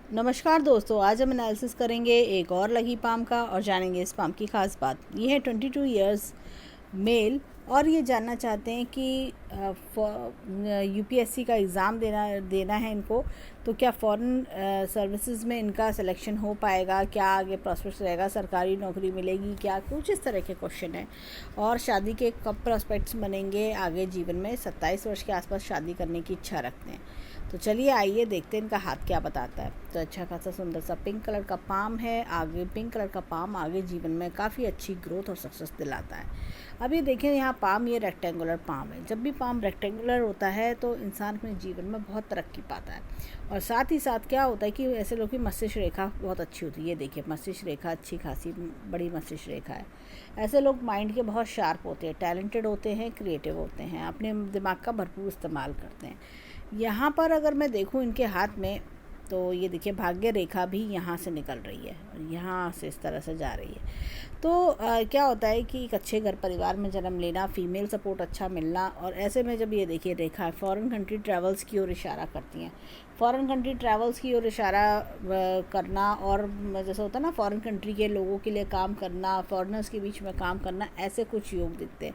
नमस्कार दोस्तों, आज हम एनालिसिस करेंगे एक और लकी पाम का और जानेंगे इस पाम की खास बात। ये है 22 इयर्स मेल और ये जानना चाहते हैं कि यूपीएससी का एग्ज़ाम देना है इनको, तो क्या फ़ॉरेन सर्विसेज में इनका सिलेक्शन हो पाएगा, क्या आगे प्रॉस्पेक्ट्स रहेगा, सरकारी नौकरी मिलेगी क्या, कुछ इस तरह के क्वेश्चन हैं। और शादी के कब प्रॉस्पेक्ट्स बनेंगे आगे जीवन में। 27 वर्ष के आसपास शादी करने की इच्छा रखते हैं। तो चलिए आइए देखते हैं इनका हाथ क्या बताता है। तो अच्छा खासा सुंदर सा पिंक कलर का पाम है। आगे पिंक कलर का पाम आगे जीवन में काफ़ी अच्छी ग्रोथ और सक्सेस दिलाता है। अब ये देखें यहाँ पाम, ये रेक्टेंगुलर पाम है। जब भी पाम रेक्टेंगुलर होता है तो इंसान अपने जीवन में बहुत तरक्की पाता है। और साथ ही साथ क्या होता है कि ऐसे लोग की मस्तिष्क रेखा बहुत अच्छी होती है। ये देखिए मस्तिष्क रेखा अच्छी खासी बड़ी मस्तिष्क रेखा है। ऐसे लोग माइंड के बहुत शार्प होते हैं, टैलेंटेड होते हैं, क्रिएटिव होते हैं, अपने दिमाग का भरपूर इस्तेमाल करते हैं। यहाँ पर अगर मैं देखूँ इनके हाथ में, तो ये देखिए भाग्य रेखा भी यहाँ से निकल रही है और यहाँ से इस तरह से जा रही है। तो क्या होता है कि एक अच्छे घर परिवार में जन्म लेना, फीमेल सपोर्ट अच्छा मिलना, और ऐसे में जब ये देखिए रेखा है फॉरेन कंट्री ट्रैवल्स की ओर इशारा करती हैं। फॉरेन कंट्री ट्रैवल्स की ओर इशारा करना, और जैसे होता है ना फॉरेन कंट्री के लोगों के लिए काम करना, फॉरेनर्स के बीच में काम करना, ऐसे कुछ योग दिखते हैं।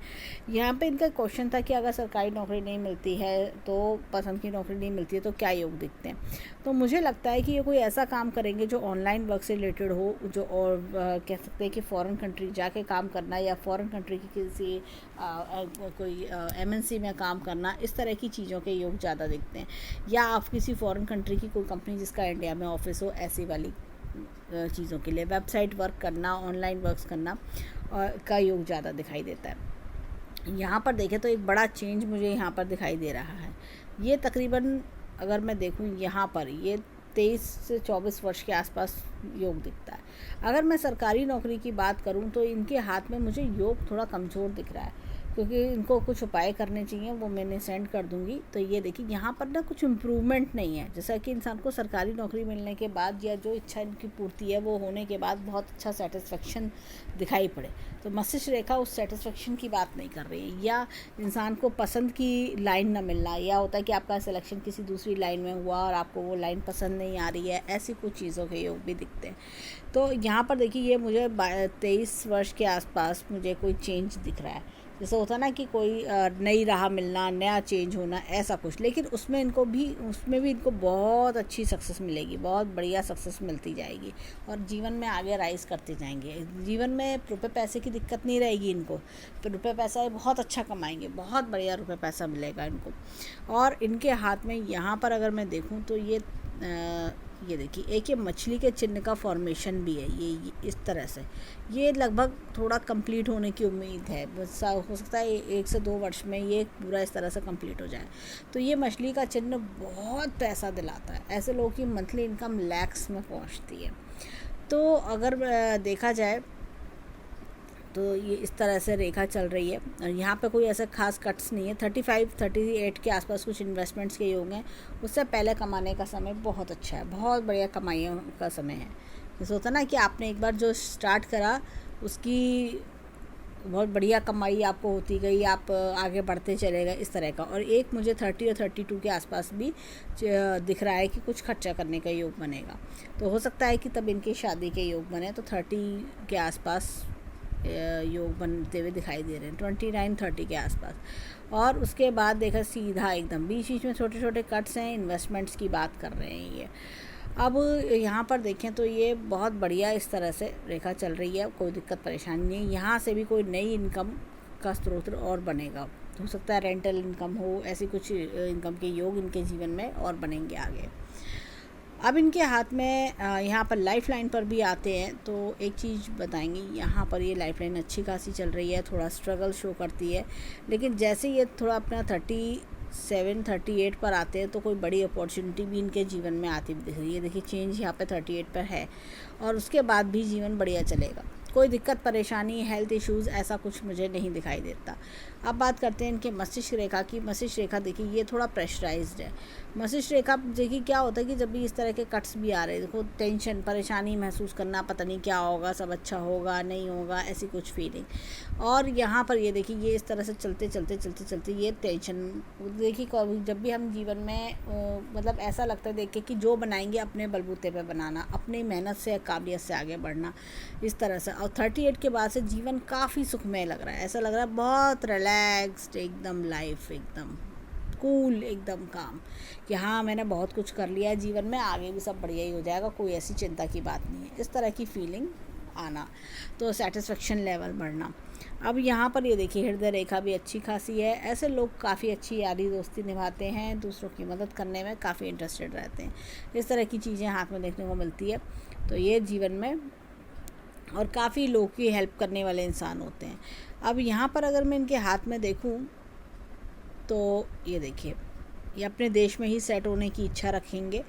यहाँ पे इनका क्वेश्चन था कि अगर सरकारी नौकरी नहीं मिलती है, तो पसंद की नौकरी नहीं मिलती है, तो क्या योग दिखते हैं। तो मुझे लगता है कि ये कोई ऐसा काम करेंगे जो ऑनलाइन वर्क से रिलेटेड हो, जो और कह सकते हैं कि फ़ॉरेन कंट्री जाके काम करना, या फ़ॉरेन कंट्री की किसी कोई एमएनसी में काम करना, इस तरह की चीज़ों के योग ज़्यादा दिखते हैं। या आप किसी फ़ॉरेन कंट्री की कोई कंपनी जिसका इंडिया में ऑफिस हो, ऐसी वाली चीज़ों के लिए वेबसाइट वर्क करना, ऑनलाइन वर्क्स करना का योग ज़्यादा दिखाई देता है। यहाँ पर देखें तो एक बड़ा चेंज मुझे यहाँ पर दिखाई दे रहा है। ये तकरीबन अगर मैं देखूँ यहाँ पर, ये 23 से 24 वर्ष के आसपास योग दिखता है। अगर मैं सरकारी नौकरी की बात करूँ तो इनके हाथ में मुझे योग थोड़ा कमज़ोर दिख रहा है, क्योंकि इनको कुछ उपाय करने चाहिए, वो मैंने सेंड कर दूंगी। तो ये देखिए यहाँ पर ना कुछ इम्प्रूवमेंट नहीं है। जैसा कि इंसान को सरकारी नौकरी मिलने के बाद, या जो इच्छा इनकी पूर्ति है वो होने के बाद, बहुत अच्छा सेटिस्फेक्शन दिखाई पड़े, तो मस्तिष्क रेखा उस सेटिस्फेक्शन की बात नहीं कर रही है। या इंसान को पसंद की लाइन ना मिलना, या होता है कि आपका सिलेक्शन किसी दूसरी लाइन में हुआ और आपको वो लाइन पसंद नहीं आ रही है, ऐसी कुछ चीज़ों के योग भी दिखते हैं। तो यहाँ पर देखिए ये मुझे 23 वर्ष के आसपास मुझे कोई चेंज दिख रहा है। जैसे होता ना कि कोई नई राह मिलना, नया चेंज होना, ऐसा कुछ। लेकिन उसमें भी इनको बहुत अच्छी सक्सेस मिलेगी, बहुत बढ़िया सक्सेस मिलती जाएगी, और जीवन में आगे राइज करते जाएंगे। जीवन में रुपए पैसे की दिक्कत नहीं रहेगी इनको, तो रुपए पैसा बहुत अच्छा कमाएंगे, बहुत बढ़िया रुपए पैसा मिलेगा इनको। और इनके हाथ में यहाँ पर अगर मैं देखूँ तो ये देखिए एक ये मछली के चिन्ह का फॉर्मेशन भी है। ये इस तरह से ये लगभग थोड़ा कंप्लीट होने की उम्मीद है। बस हो सकता है 1 से 2 वर्ष में ये पूरा इस तरह से कंप्लीट हो जाए। तो ये मछली का चिन्ह बहुत पैसा दिलाता है। ऐसे लोगों की मंथली इनकम लैक्स में पहुंचती है। तो अगर देखा जाए तो ये इस तरह से रेखा चल रही है, और यहाँ पे कोई ऐसा खास कट्स नहीं है। 35-38 के आसपास कुछ इन्वेस्टमेंट्स के योग हैं। उससे पहले कमाने का समय बहुत अच्छा है, बहुत बढ़िया कमाइयों का समय है। जैसे होता ना कि आपने एक बार जो स्टार्ट करा उसकी बहुत बढ़िया कमाई आपको होती गई, आप आगे बढ़ते चले गए, इस तरह का। और एक मुझे 30 और 32 के आसपास भी दिख रहा है कि कुछ खर्चा करने का योग बनेगा। तो हो सकता है कि तब इनकी शादी के योग बने, तो 30 के आसपास योग बनते हुए दिखाई दे रहे हैं, 29-30 के आसपास। और उसके बाद देखा सीधा एकदम बीच में छोटे छोटे कट्स हैं, इन्वेस्टमेंट्स की बात कर रहे हैं ये। अब यहाँ पर देखें तो ये बहुत बढ़िया इस तरह से रेखा चल रही है, कोई दिक्कत परेशानी नहीं। यहाँ से भी कोई नई इनकम का स्रोत और बनेगा, हो सकता है रेंटल इनकम हो, ऐसी कुछ इनकम के योग इनके जीवन में और बनेंगे आगे। अब इनके हाथ में यहाँ पर लाइफ लाइन पर भी आते हैं, तो एक चीज़ बताएंगे। यहाँ पर ये लाइफ लाइन अच्छी खासी चल रही है, थोड़ा स्ट्रगल शो करती है, लेकिन जैसे ये थोड़ा अपना 37-38 पर आते हैं तो कोई बड़ी अपॉर्चुनिटी भी इनके जीवन में आती दिख रही है। देखिए चेंज यहाँ पे 38 पर है, और उसके बाद भी जीवन बढ़िया चलेगा। कोई दिक्कत परेशानी हेल्थ इश्यूज़ ऐसा कुछ मुझे नहीं दिखाई देता। अब बात करते हैं इनके मस्तिष्क रेखा की। मस्तिष्क रेखा देखिए ये थोड़ा प्रेशराइज्ड है। मस्तिष्क रेखा देखिए क्या होता है कि जब भी इस तरह के कट्स भी आ रहे हैं, देखो टेंशन परेशानी महसूस करना, पता नहीं क्या होगा, सब अच्छा होगा नहीं होगा, ऐसी कुछ फीलिंग। और यहाँ पर ये देखिए ये इस तरह से चलते चलते चलते चलते ये टेंशन देखिए जब भी हम जीवन में मतलब ऐसा लगता है देख के कि जो बनाएंगे अपने बलबूते पे बनाना, अपनी मेहनत से काबिलियत से आगे बढ़ना, इस तरह से। और 38 के बाद से जीवन काफ़ी सुखमय लग रहा है, ऐसा लग रहा है बहुत रिलैक्स्ड एकदम, लाइफ एकदम कूल, एकदम काम कि हाँ मैंने बहुत कुछ कर लिया है जीवन में, आगे भी सब बढ़िया ही हो जाएगा, कोई ऐसी चिंता की बात नहीं है, इस तरह की फीलिंग आना, तो सेटिस्फेक्शन लेवल बढ़ना। अब यहाँ पर ये देखिए हृदय रेखा भी अच्छी खासी है। ऐसे लोग काफ़ी अच्छी यारी दोस्ती निभाते हैं, दूसरों की मदद करने में काफ़ी इंटरेस्टेड रहते हैं, इस तरह की चीज़ें हाथ में देखने को मिलती है। तो ये जीवन में और काफ़ी लोग की हेल्प करने वाले इंसान होते हैं। अब यहाँ पर अगर मैं इनके हाथ में देखूँ तो ये देखिए ये अपने देश में ही सेट होने की इच्छा रखेंगे,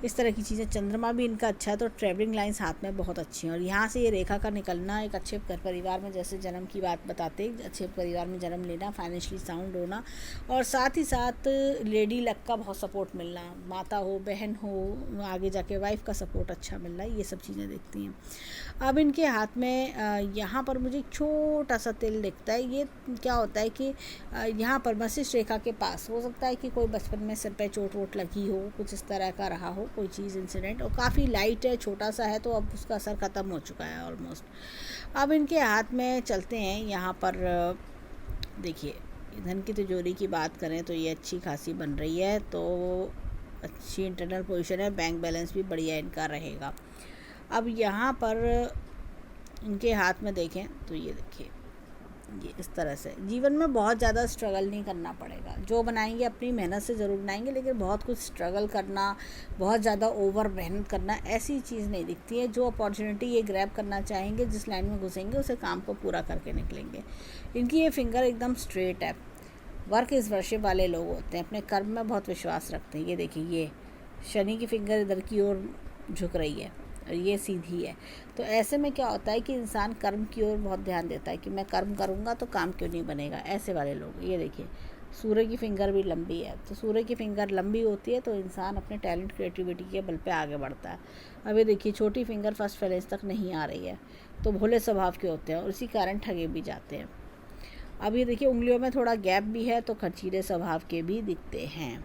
इस तरह की चीज़ें। चंद्रमा भी इनका अच्छा है, तो ट्रैवलिंग लाइंस हाथ में बहुत अच्छी हैं। और यहाँ से ये रेखा का निकलना, एक अच्छे घर परिवार में जैसे जन्म की बात बताते हैं, अच्छे परिवार में जन्म लेना, फाइनेंशियली साउंड होना, और साथ ही साथ लेडी लक का बहुत सपोर्ट मिलना, माता हो बहन हो, आगे जाके वाइफ का सपोर्ट अच्छा मिलना, ये सब चीज़ें दिखती हैं। अब इनके हाथ में यहाँ पर मुझे एक छोटा सा तिल दिखता है। ये क्या होता है कि यहाँ पर मस्तिष्क रेखा के पास हो सकता है कि कोई बचपन में सिर पे चोट वोट लगी हो, कुछ इस तरह का रहा हो कोई चीज़ इंसिडेंट, और काफ़ी लाइट है, छोटा सा है, तो अब उसका असर ख़त्म हो चुका है ऑलमोस्ट। अब इनके हाथ में चलते हैं, यहाँ पर देखिए धन की तिजोरी की बात करें तो ये अच्छी खासी बन रही है, तो अच्छी इंटरनल पोजीशन है, बैंक बैलेंस भी बढ़िया इनका रहेगा। अब यहाँ पर इनके हाथ में देखें तो ये देखिए ये इस तरह से जीवन में बहुत ज़्यादा स्ट्रगल नहीं करना पड़ेगा, जो बनाएंगे अपनी मेहनत से ज़रूर बनाएंगे, लेकिन बहुत कुछ स्ट्रगल करना, बहुत ज़्यादा ओवर मेहनत करना, ऐसी चीज़ नहीं दिखती है। जो अपॉर्चुनिटी ये ग्रैब करना चाहेंगे, जिस लाइन में घुसेंगे उसे काम को पूरा करके निकलेंगे। इनकी ये फिंगर एकदम स्ट्रेट है। वर्क इस वर्षिप वाले लोग होते हैं, अपने कर्म में बहुत विश्वास रखते हैं। ये देखिए ये शनि की फिंगर इधर की ओर झुक रही है और ये सीधी है, तो ऐसे में क्या होता है कि इंसान कर्म की ओर बहुत ध्यान देता है कि मैं कर्म करूँगा तो काम क्यों नहीं बनेगा, ऐसे वाले लोग। ये देखिए सूर्य की फिंगर भी लंबी है, तो सूर्य की फिंगर लंबी होती है तो इंसान अपने टैलेंट क्रिएटिविटी के बल पे आगे बढ़ता है। अब ये देखिए छोटी फिंगर फर्स्ट फ्लेज तक नहीं आ रही है, तो भोले स्वभाव के होते हैं और इसी कारण ठगे भी जाते हैं। अब ये देखिए उंगलियों में थोड़ा गैप भी है, तो खर्चीले स्वभाव के भी दिखते हैं।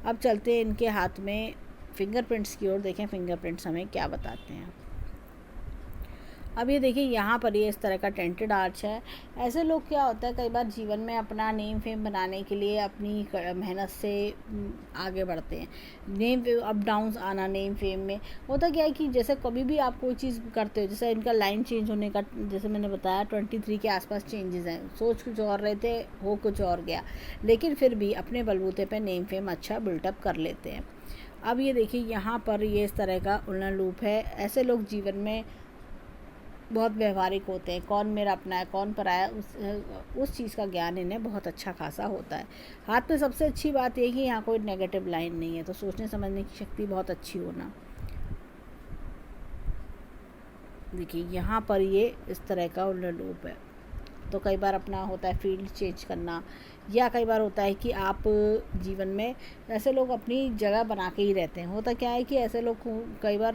अब चलते हैं इनके हाथ में फिंगरप्रिंट्स की ओर, देखें फिंगरप्रिंट्स हमें क्या बताते हैं। अब ये देखिए यहाँ पर ये इस तरह का टेंटेड आर्च है। ऐसे लोग क्या होता है कई बार जीवन में अपना नेम फेम बनाने के लिए अपनी मेहनत से आगे बढ़ते हैं। नेम अप डाउन्स आना नेम फेम में होता क्या है कि जैसे कभी भी आप कोई चीज़ करते हो, जैसे इनका लाइन चेंज होने का, जैसे मैंने बताया 23 के आसपास चेंजेस हैं, सोच कुछ और रहे थे हो कुछ और गया, लेकिन फिर भी अपने बलबूते पर नेम फेम अच्छा बिल्टअप कर लेते हैं। अब ये देखिए यहाँ पर ये इस तरह का उल्लन लूप है। ऐसे लोग जीवन में बहुत व्यवहारिक होते हैं, कौन मेरा अपना है कौन पराया, उस चीज़ का ज्ञान इन्हें बहुत अच्छा खासा होता है। हाथ में सबसे अच्छी बात यह कि यहाँ कोई नेगेटिव लाइन नहीं है, तो सोचने समझने की शक्ति बहुत अच्छी होना। देखिए यहाँ पर ये इस तरह का उल्लन लूप है, तो कई बार अपना होता है फील्ड चेंज करना, या कई बार होता है कि आप जीवन में ऐसे लोग अपनी जगह बना के ही रहते हैं। होता क्या है कि ऐसे लोग कई बार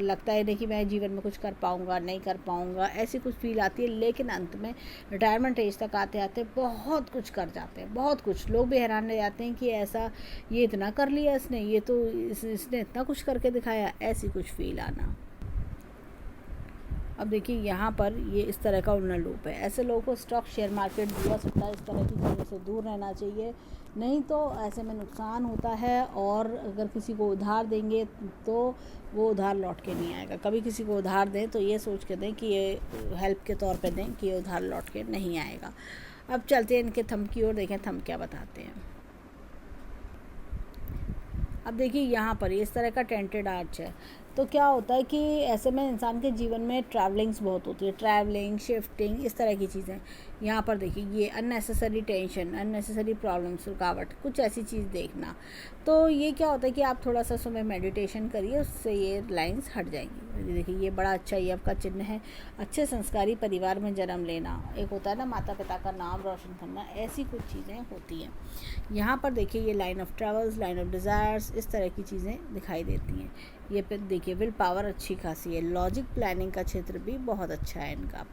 लगता है नहीं कि मैं जीवन में कुछ कर पाऊँगा नहीं कर पाऊँगा, ऐसी कुछ फील आती है, लेकिन अंत में रिटायरमेंट एज तक आते आते बहुत कुछ कर जाते हैं। बहुत कुछ लोग भी हैरान रह जाते हैं कि ऐसा ये इतना कर लिया इसने, ये तो इसने इतना कुछ करके दिखाया, ऐसी कुछ फील आना। अब देखिए यहाँ पर ये इस तरह का उल्लन लूप है। ऐसे लोगों को स्टॉक शेयर मार्केट जुआ सकता है, इस तरह की चीज़ों से दूर रहना चाहिए, नहीं तो ऐसे में नुकसान होता है। और अगर किसी को उधार देंगे तो वो उधार लौट के नहीं आएगा। कभी किसी को उधार दें तो ये सोच के दें कि ये हेल्प के तौर पे दें, कि ये उधार लौट के नहीं आएगा। अब चलते हैं इनके थंब की ओर, देखें थंब क्या बताते हैं। अब देखिए यहाँ पर इस तरह का टेंटेड आर्च है, तो क्या होता है कि ऐसे में इंसान के जीवन में ट्रैवलिंग्स बहुत होती है, ट्रैवलिंग, शिफ्टिंग, इस तरह की चीज़ें। यहाँ पर देखिए ये अननेसेसरी टेंशन, अननेसेसरी प्रॉब्लम्स, रुकावट, कुछ ऐसी चीज़ देखना। तो ये क्या होता है कि आप थोड़ा सा सुबह मेडिटेशन करिए, उससे ये लाइंस हट जाएंगी। देखिए ये बड़ा अच्छा ये आपका चिन्ह है। अच्छे संस्कारी परिवार में जन्म लेना, एक होता है ना माता पिता का नाम रोशन करना, ऐसी कुछ चीज़ें होती हैं। यहाँ पर देखिए ये line of travels, line of desires, इस तरह की चीज़ें दिखाई देती हैं। ये फिर देखिए विल पावर अच्छी खासी है, लॉजिक प्लानिंग का क्षेत्र भी बहुत अच्छा है इनका।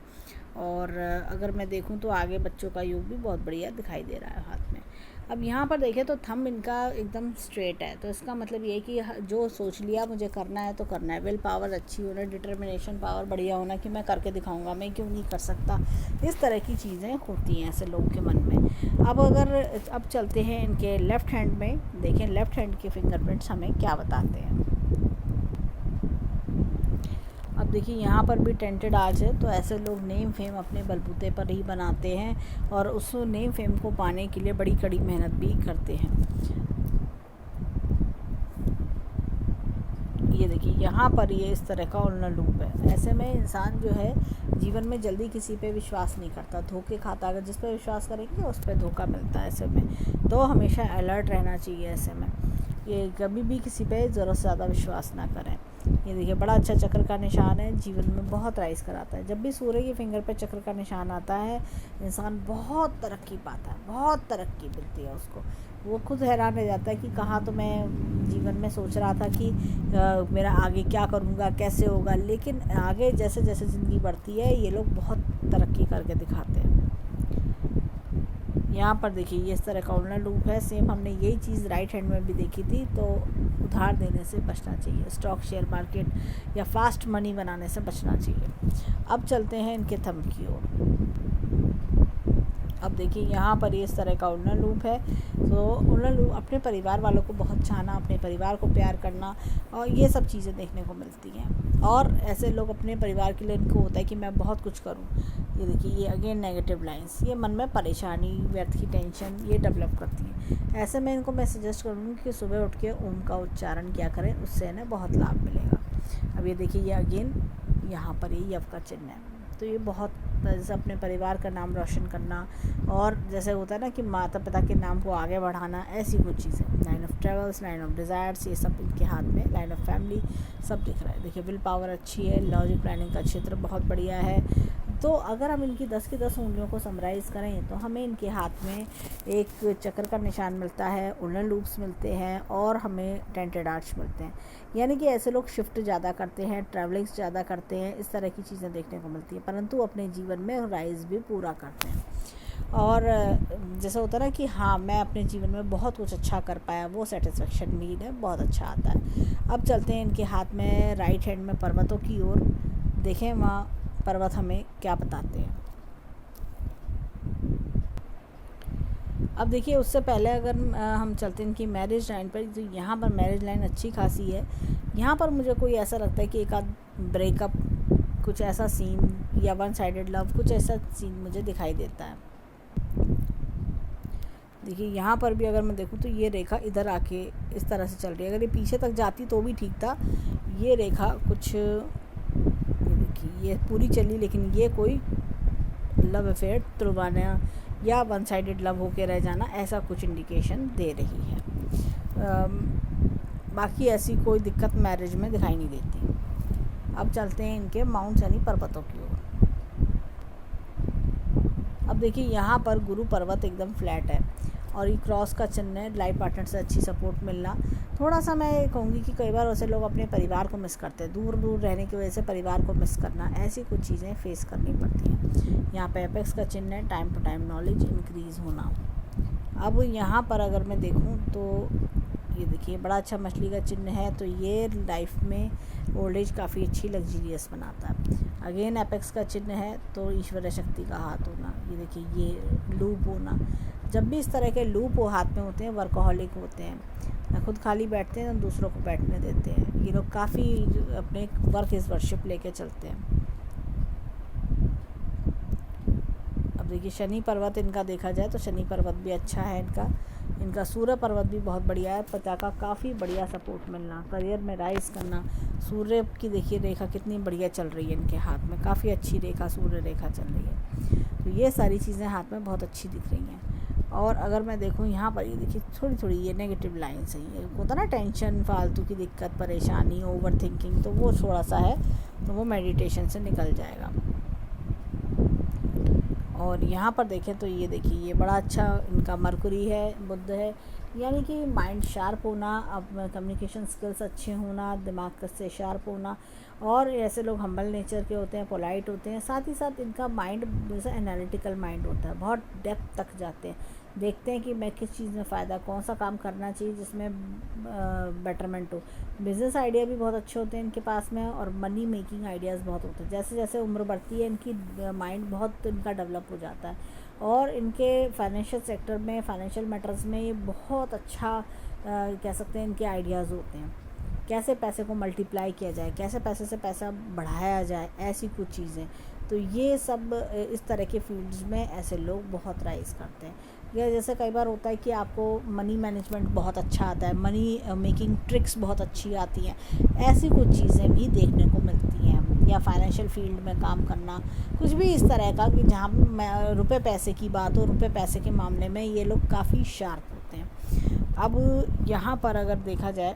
और अगर मैं देखूं तो आगे बच्चों का योग भी बहुत बढ़िया दिखाई दे रहा है हाथ में। अब यहाँ पर देखें तो थंब इनका एकदम स्ट्रेट है, तो इसका मतलब ये है कि जो सोच लिया मुझे करना है तो करना है। विल पावर अच्छी होना, डिटर्मिनेशन पावर बढ़िया होना कि मैं करके दिखाऊंगा, मैं क्यों नहीं कर सकता, इस तरह की चीज़ें होती हैं ऐसे लोगों के मन में। अब चलते हैं इनके लेफ़्ट हैंड में, देखें लेफ़्ट हैंड के फिंगरप्रिंट्स हमें क्या बताते हैं। अब देखिए यहाँ पर भी टेंटेड आर्च है, तो ऐसे लोग नेम फेम अपने बलबूते पर ही बनाते हैं और उस नेम फेम को पाने के लिए बड़ी कड़ी मेहनत भी करते हैं। ये देखिए यहाँ पर ये इस तरह का उल्टा लूप है। ऐसे में इंसान जो है जीवन में जल्दी किसी पे विश्वास नहीं करता, धोखे खाता। अगर जिस पे विश्वास करेंगे उस पर धोखा मिलता है। ऐसे में तो हमेशा अलर्ट रहना चाहिए। ऐसे में ये कभी भी किसी पे ज़रूरत से ज़्यादा विश्वास ना करें। ये देखिए बड़ा अच्छा चक्र का निशान है, जीवन में बहुत राइज कराता है। जब भी सूर्य के फिंगर पे चक्र का निशान आता है इंसान बहुत तरक्की पाता है, बहुत तरक्की मिलती है उसको। वो खुद हैरान रह जाता है कि कहाँ तो मैं जीवन में सोच रहा था कि मेरा आगे क्या करूँगा, कैसे होगा, लेकिन आगे जैसे जैसे ज़िंदगी बढ़ती है ये लोग बहुत तरक्की करके दिखाते हैं। यहाँ पर देखिए ये इस तरह का उल्टा लूप है। सेम हमने यही चीज़ राइट हैंड में भी देखी थी। तो उधार देने से बचना चाहिए, स्टॉक शेयर मार्केट या फास्ट मनी बनाने से बचना चाहिए। अब चलते हैं इनके थंब की ओर। अब देखिए यहाँ पर ये इस तरह का उल्टा लूप है। तो उल्टा लूप अपने परिवार वालों को बहुत चाहना, अपने परिवार को प्यार करना और ये सब चीज़ें देखने को मिलती हैं। और ऐसे लोग अपने परिवार के लिए इनको होता है कि मैं बहुत कुछ करूं। ये देखिए ये अगेन नेगेटिव लाइंस, ये मन में परेशानी, व्यर्थ की टेंशन ये डेवलप करती हैं। ऐसे में इनको मैं सजेस्ट करूँगी कि सुबह उठ के ओम का उच्चारण किया करें, उससे इन्हें बहुत लाभ मिलेगा। अब ये देखिए ये अगेन यहाँ पर ये यव का चिन्ह है। तो ये बहुत जैसे अपने परिवार का नाम रोशन करना और जैसे होता है ना कि माता पिता के नाम को आगे बढ़ाना, ऐसी कुछ चीज़ें। Line of travels, line of desires, ये सब इनके हाथ में, लाइन ऑफ फैमिली सब दिख रहा है। देखिए विल पावर अच्छी है, लॉजिक प्लानिंग का क्षेत्र बहुत बढ़िया है। तो अगर हम इनकी 10 की 10 उंगलियों को समराइज़ करें तो हमें इनके हाथ में एक चक्र का निशान मिलता है, उल्टा लूप्स मिलते हैं और हमें टेंटेड आर्च मिलते हैं। यानी कि ऐसे लोग शिफ्ट ज़्यादा करते हैं, ट्रैवलिंग्स ज़्यादा करते हैं, इस तरह की चीज़ें देखने को मिलती हैं, परंतु अपने जीवन में राइज़ भी पूरा करते हैं। और जैसा होता है ना कि हाँ मैं अपने जीवन में बहुत कुछ अच्छा कर पाया, वो सेटिस्फेक्शन भी इन्हें बहुत अच्छा आता है। अब चलते हैं इनके हाथ में राइट हैंड में पर्वतों की ओर। देखें वहाँ पर्वत हमें क्या बताते हैं। अब देखिए उससे पहले अगर हम चलते हैं इनकी मैरिज लाइन पर, तो यहाँ पर मैरिज लाइन अच्छी खासी है। यहाँ पर मुझे कोई ऐसा लगता है कि एक आध ब्रेकअप, कुछ ऐसा सीन या वन साइडेड लव, कुछ ऐसा सीन मुझे दिखाई देता है। देखिए यहाँ पर भी अगर मैं देखूँ तो ये रेखा इधर आके इस तरह से चल रही है। अगर ये पीछे तक जाती तो भी ठीक था। ये रेखा कुछ, ये देखिए ये पूरी चली, लेकिन ये कोई लव अफेयर तुड़वाना या वन साइडेड लव होके रह जाना, ऐसा कुछ इंडिकेशन दे रही है। बाकी ऐसी कोई दिक्कत मैरिज में दिखाई नहीं देती। अब चलते हैं इनके माउंट यानी पर्वतों की ओर। अब देखिए यहाँ पर गुरु पर्वत एकदम फ्लैट है और ये क्रॉस का चिन्ह है। लाइफ पार्टनर से अच्छी सपोर्ट मिलना। थोड़ा सा मैं कहूँगी कि कई बार वैसे लोग अपने परिवार को मिस करते हैं, दूर दूर रहने की वजह से परिवार को मिस करना, ऐसी कुछ चीज़ें फेस करनी पड़ती हैं। यहाँ पे एपेक्स का चिन्ह है, time to time knowledge increase होना। अब यहाँ पर अगर मैं देखूँ तो ये देखिए बड़ा अच्छा मछली का चिन्ह है, तो ये लाइफ में ओल्ड एज काफ़ी अच्छी लग्जरियस बनाता है। अगेन एपेक्स का चिन्ह है, तो ईश्वरीय शक्ति का हाथ होना। ये देखिए ये लूप होना। जब भी इस तरह के लूप वो हाथ में होते हैं, वर्कहोलिक होते हैं, ना खुद खाली बैठते हैं ना दूसरों को बैठने देते हैं। ये लोग काफ़ी अपने वर्क इज़ वर्शिप लेके चलते हैं। अब देखिए शनि पर्वत इनका देखा जाए तो शनि पर्वत भी अच्छा है इनका। इनका सूर्य पर्वत भी बहुत बढ़िया है। पिता का काफ़ी बढ़िया सपोर्ट मिलना, करियर में राइज करना। सूर्य की देखिए रेखा कितनी बढ़िया चल रही है इनके हाथ में, काफ़ी अच्छी रेखा सूर्य रेखा चल रही है। तो ये सारी चीज़ें हाथ में बहुत अच्छी दिख रही हैं। और अगर मैं देखूँ यहाँ पर, ये देखिए थोड़ी थोड़ी ये नेगेटिव लाइन्स हैं, ये होता ना टेंशन, फालतू की दिक्कत, परेशानी, ओवर थिंकिंग, तो वो थोड़ा सा है, तो वो मेडिटेशन से निकल जाएगा। और यहाँ पर देखें तो ये देखिए ये बड़ा अच्छा इनका मरकुरी है, बुध है, यानी कि माइंड शार्प होना, अब कम्युनिकेशन स्किल्स अच्छे होना, दिमाग से शार्प होना। और ऐसे लोग हम्बल नेचर के होते हैं, पोलाइट होते हैं, साथ ही साथ इनका माइंड जैसे एनालिटिकल माइंड होता है, बहुत डेप्थ तक जाते हैं, देखते हैं कि मैं किस चीज़ में फ़ायदा, कौन सा काम करना चाहिए जिसमें बेटरमेंट हो। बिज़नेस आइडिया भी बहुत अच्छे होते हैं इनके पास में, और मनी मेकिंग आइडियाज़ बहुत होते हैं। जैसे जैसे उम्र बढ़ती है इनकी माइंड बहुत इनका डेवलप हो जाता है, और इनके फाइनेंशियल सेक्टर में, फाइनेंशियल मैटर्स में ये बहुत अच्छा कह सकते हैं इनके आइडियाज़ होते हैं। कैसे पैसे को मल्टीप्लाई किया जाए, कैसे पैसे से पैसा बढ़ाया जाए, ऐसी कुछ चीज़ें। तो ये सब इस तरह के फील्ड्स में ऐसे लोग बहुत राइज करते हैं। या जैसे कई बार होता है कि आपको मनी मैनेजमेंट बहुत अच्छा आता है, मनी मेकिंग ट्रिक्स बहुत अच्छी आती हैं, ऐसी कुछ चीज़ें भी देखने को मिलती हैं। या फाइनेंशियल फील्ड में काम करना, कुछ भी इस तरह का कि जहाँ रुपए पैसे की बात हो, रुपए पैसे के मामले में ये लोग काफ़ी शार्प होते हैं। अब यहाँ पर अगर देखा जाए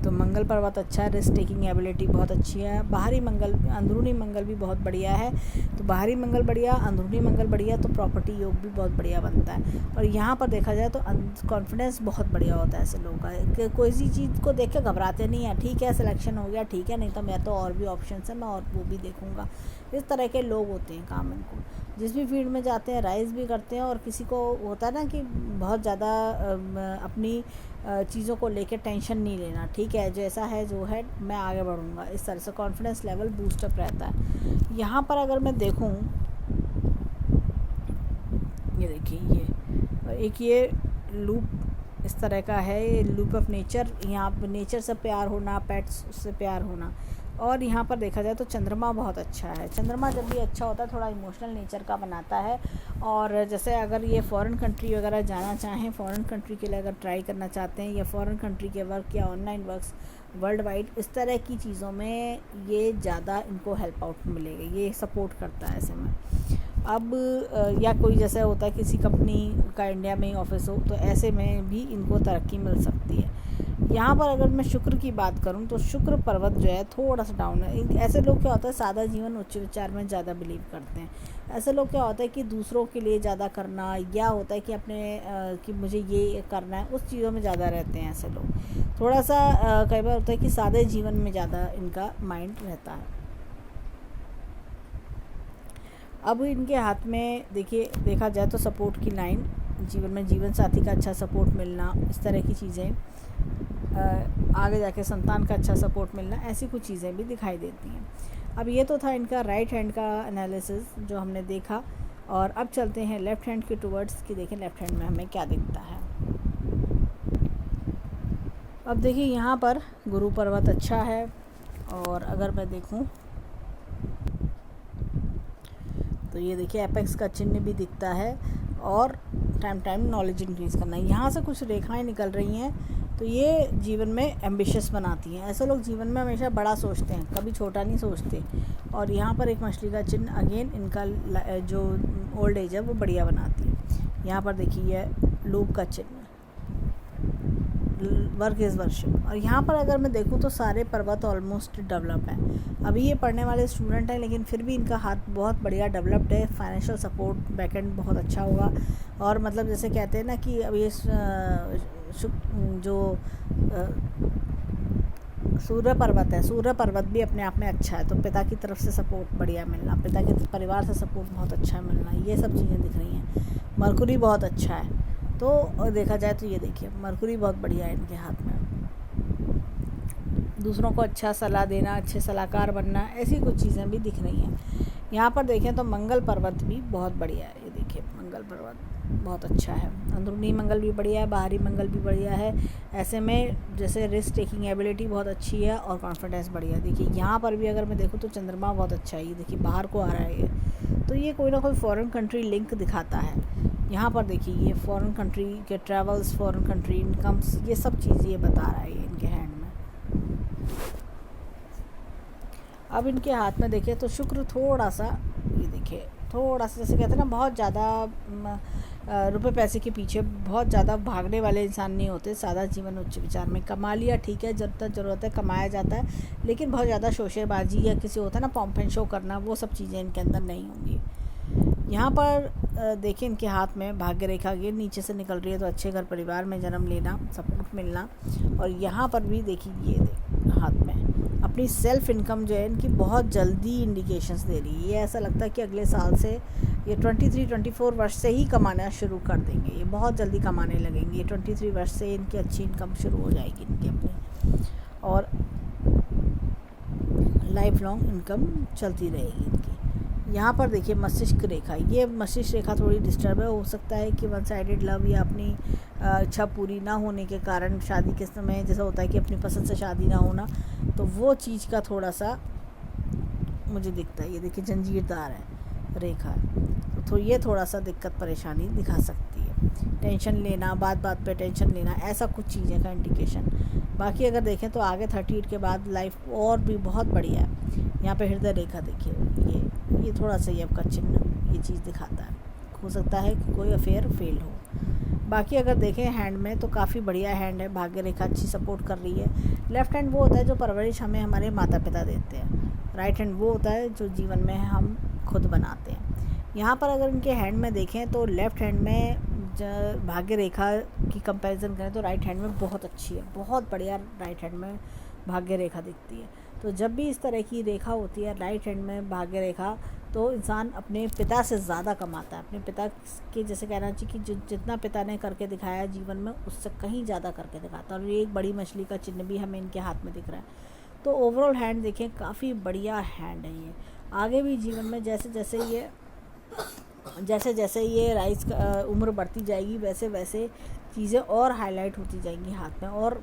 तो मंगल पर्वत अच्छा है, रिस्क टेकिंग एबिलिटी बहुत अच्छी है। बाहरी मंगल, अंदरूनी मंगल भी बहुत बढ़िया है। तो बाहरी मंगल बढ़िया, अंदरूनी मंगल बढ़िया, तो प्रॉपर्टी योग भी बहुत बढ़िया बनता है। और यहाँ पर देखा जाए तो कॉन्फिडेंस बहुत बढ़िया होता है ऐसे लोगों का, कोई सी चीज़ को देख के घबराते नहीं है, ठीक है सिलेक्शन हो गया ठीक है, नहीं तो मैं तो और भी ऑप्शन है, मैं और वो भी देखूँगा। इस तरह के लोग होते हैं काम इनको, जिस भी फील्ड में जाते हैं राइज भी करते हैं। और किसी को होता है ना कि बहुत ज़्यादा अपनी चीज़ों को लेकर टेंशन नहीं लेना, ठीक है जैसा है जो है मैं आगे बढ़ूँगा, इस तरह से कॉन्फिडेंस लेवल बूस्टअप रहता है। यहाँ पर अगर मैं देखूँ, ये देखिए एक ये लूप इस तरह का है, ये लूप ऑफ नेचर, यहाँ पर नेचर से प्यार होना, पेट्स से प्यार होना। और यहाँ पर देखा जाए तो चंद्रमा बहुत अच्छा है। चंद्रमा जब भी अच्छा होता है थोड़ा इमोशनल नेचर का बनाता है। और जैसे अगर ये फॉरेन कंट्री वगैरह जाना चाहें, फॉरेन कंट्री के लिए अगर ट्राई करना चाहते हैं, या फॉरेन कंट्री के वर्क या ऑनलाइन वर्क्स वर्ल्ड वाइड, इस तरह की चीज़ों में ये ज़्यादा इनको हेल्प आउट मिलेगा, ये सपोर्ट करता है ऐसे में। अब या कोई जैसे होता है किसी कंपनी का इंडिया में ही ऑफिस हो, तो ऐसे में भी इनको तरक्की मिल सकती है। यहाँ पर अगर मैं शुक्र की बात करूँ तो शुक्र पर्वत जो है थोड़ा सा डाउन है। ऐसे लोग क्या होता है, सादा जीवन उच्च विचार में ज़्यादा बिलीव करते हैं। ऐसे लोग क्या होता है कि दूसरों के लिए ज़्यादा करना, या होता है कि अपने कि मुझे ये करना है, उस चीज़ों में ज़्यादा रहते हैं ऐसे लोग। थोड़ा सा कई बार होता है कि सादे जीवन में ज़्यादा इनका माइंड रहता है। अब इनके हाथ में देखिए देखा जाए तो सपोर्ट की लाइन, जीवन में जीवन साथी का अच्छा सपोर्ट मिलना, इस तरह की चीज़ें, आगे जाके संतान का अच्छा सपोर्ट मिलना, ऐसी कुछ चीज़ें भी दिखाई देती हैं। अब ये तो था इनका राइट हैंड का एनालिसिस जो हमने देखा, और अब चलते हैं लेफ़्ट हैंड के टुवर्ड्स कि देखें लेफ़्ट हैंड में हमें क्या दिखता है। अब देखिए यहाँ पर गुरु पर्वत अच्छा है, और अगर मैं देखूँ तो ये देखिए एपेक्स का चिन्ह भी दिखता है, और टाइम टाइम नॉलेज इंक्रीज़ करना है। यहाँ से कुछ रेखाएं निकल रही हैं, तो ये जीवन में एम्बिशियस बनाती हैं। ऐसे लोग जीवन में हमेशा बड़ा सोचते हैं, कभी छोटा नहीं सोचते। और यहाँ पर एक मछली का चिन्ह, अगेन इनका जो ओल्ड एज है वो बढ़िया बनाती है। यहाँ पर देखिए लूप का चिन्ह, वर्क इज़ वर्शिप। और यहाँ पर अगर मैं देखूँ तो सारे पर्वत ऑलमोस्ट डेवलप हैं। अभी ये पढ़ने वाले स्टूडेंट हैं, लेकिन फिर भी इनका हाथ बहुत बढ़िया डेवलप्ड है। फाइनेंशियल सपोर्ट बैकएंड बहुत अच्छा होगा। और मतलब जैसे कहते हैं ना कि अब ये जो सूर्य पर्वत है, सूर्य पर्वत भी अपने आप में अच्छा है। तो पिता की तरफ से सपोर्ट बढ़िया मिलना, पिता के परिवार से सपोर्ट बहुत अच्छा मिलना, ये सब चीज़ें दिख रही हैं। मरकुरी बहुत अच्छा है, तो देखा जाए तो ये देखिए मरकुरी बहुत बढ़िया है इनके हाथ में। दूसरों को अच्छा सलाह देना, अच्छे सलाहकार बनना, ऐसी कुछ चीज़ें भी दिख रही हैं। यहाँ पर देखें तो मंगल पर्वत भी बहुत बढ़िया है। ये देखिए मंगल पर्वत बहुत अच्छा है। अंदरूनी मंगल भी बढ़िया है, बाहरी मंगल भी बढ़िया है। ऐसे में जैसे रिस्क टेकिंग एबिलिटी बहुत अच्छी है और कॉन्फिडेंस बढ़िया है। देखिए यहाँ पर भी अगर मैं देखूँ तो चंद्रमा बहुत अच्छा है, ये देखिए बाहर को आ रहा है ये, तो ये कोई ना कोई फॉरेन कंट्री लिंक दिखाता है। यहाँ पर देखिए ये फॉरेन कंट्री के ट्रैवल्स, फॉरेन कंट्री इनकम्स, ये सब चीज़ ये बता रहा है ये इनके हैंड में। अब इनके हाथ में देखिए तो शुक्र थोड़ा सा, ये देखिए थोड़ा सा, जैसे कहते हैं ना बहुत ज़्यादा रुपए पैसे के पीछे बहुत ज़्यादा भागने वाले इंसान नहीं होते। सादा जीवन उच्च विचार में, कमा लिया ठीक है, जब तक ज़रूरत है कमाया जाता है, लेकिन बहुत ज़्यादा शोशेबाजी या किसी होता है ना पॉम्प एंड शो करना, वो सब चीज़ें इनके अंदर नहीं होंगी। यहाँ पर देखिए इनके हाथ में भाग्य रेखा ये नीचे से निकल रही है, तो अच्छे घर परिवार में जन्म लेना, सपोर्ट मिलना। और यहाँ पर भी देखिए ये हाथ में अपनी सेल्फ इनकम जो है इनकी बहुत जल्दी इंडिकेशंस दे रही है। ये ऐसा लगता है कि अगले साल से ये 23-24 वर्ष से ही कमाना शुरू कर देंगे, ये बहुत जल्दी कमाने लगेंगे। ये 23 वर्ष से इनकी अच्छी इनकम शुरू हो जाएगी इनकी अपनी, और लाइफ लॉन्ग इनकम चलती रहेगी इनकी। यहाँ पर देखिए मस्तिष्क रेखा, ये मस्तिष्क रेखा थोड़ी डिस्टर्ब है, हो सकता है कि वन साइडेड लव या अपनी इच्छा पूरी ना होने के कारण शादी के समय जैसा होता है कि अपनी पसंद से शादी ना होना, तो वो चीज़ का थोड़ा सा मुझे दिखता है। ये देखिए जंजीरदार है रेखा, तो ये थोड़ा सा दिक्कत परेशानी दिखा सकती है। टेंशन लेना, बात बात पे टेंशन लेना, ऐसा कुछ चीज़ें का इंडिकेशन। बाकी अगर देखें तो आगे 38 के बाद लाइफ और भी बहुत बढ़िया है। यहाँ पे हृदय रेखा देखिए, ये थोड़ा सा ये आपका चिन्ह ये चीज़ दिखाता है, हो सकता है कि कोई अफेयर फेल हो। बाकी अगर देखें हैंड में तो काफ़ी बढ़िया हैंड है, भाग्य रेखा अच्छी सपोर्ट कर रही है। लेफ़्ट हैंड वो होता है जो परवरिश हमें हमारे माता पिता देते हैं, राइट हैंड वो होता है जो जीवन में हम खुद बनाते हैं। यहाँ पर अगर इनके हैंड में देखें तो लेफ़्ट हैंड में भाग्य रेखा की कंपैरिजन करें तो राइट हैंड में बहुत अच्छी है, बहुत बढ़िया राइट हैंड में भाग्य रेखा दिखती है। तो जब भी इस तरह की रेखा होती है राइट हैंड में भाग्य रेखा, तो इंसान अपने पिता से ज़्यादा कमाता है। अपने पिता के जैसे कहना चाहिए कि जितना पिता ने करके दिखाया जीवन में उससे कहीं ज़्यादा करके दिखाता है। और ये एक बड़ी मछली का चिन्ह भी हमें इनके हाथ में दिख रहा है। तो ओवरऑल हैंड देखें काफ़ी बढ़िया हैंड है ये। आगे भी जीवन में जैसे जैसे ये राइज उम्र बढ़ती जाएगी वैसे वैसे चीज़ें और हाईलाइट होती जाएंगी हाथ में, और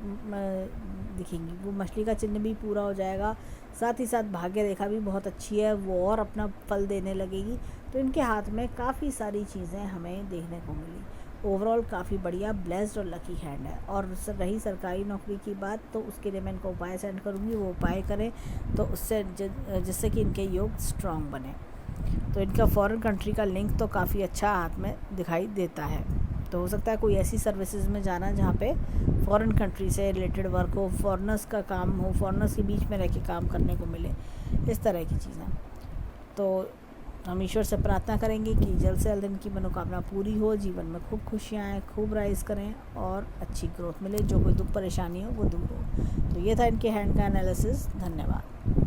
दिखेंगी। वो मछली का चिन्ह भी पूरा हो जाएगा, साथ ही साथ भाग्य रेखा भी बहुत अच्छी है, वो और अपना फल देने लगेगी। तो इनके हाथ में काफ़ी सारी चीज़ें हमें देखने को मिली। ओवरऑल काफ़ी बढ़िया ब्लेस्ड और लकी हैंड है। और रही सरकारी नौकरी की बात, तो उसके लिए मैं इनको उपाय सेंड करूँगी, वो उपाय करें तो उससे जिससे कि इनके योग स्ट्रॉन्ग बने। तो इनका फॉरेन कंट्री का लिंक तो काफ़ी अच्छा हाथ में दिखाई देता है। तो हो सकता है कोई ऐसी सर्विसेज में जाना जहाँ पे फॉरेन कंट्री से रिलेटेड वर्क हो, फॉरेनर्स का काम हो, फॉरेनर्स के बीच में रह के काम करने को मिले, इस तरह की चीज़ें। तो हम ईश्वर से प्रार्थना करेंगे कि जल्द से जल्द इनकी मनोकामना पूरी हो, जीवन में खूब खुशियाँ आएँ, खूब राइज करें और अच्छी ग्रोथ मिले, जो कोई दुख परेशानी हो वो दूर हो। तो ये था इनके हैंड का एनालिसिस। धन्यवाद।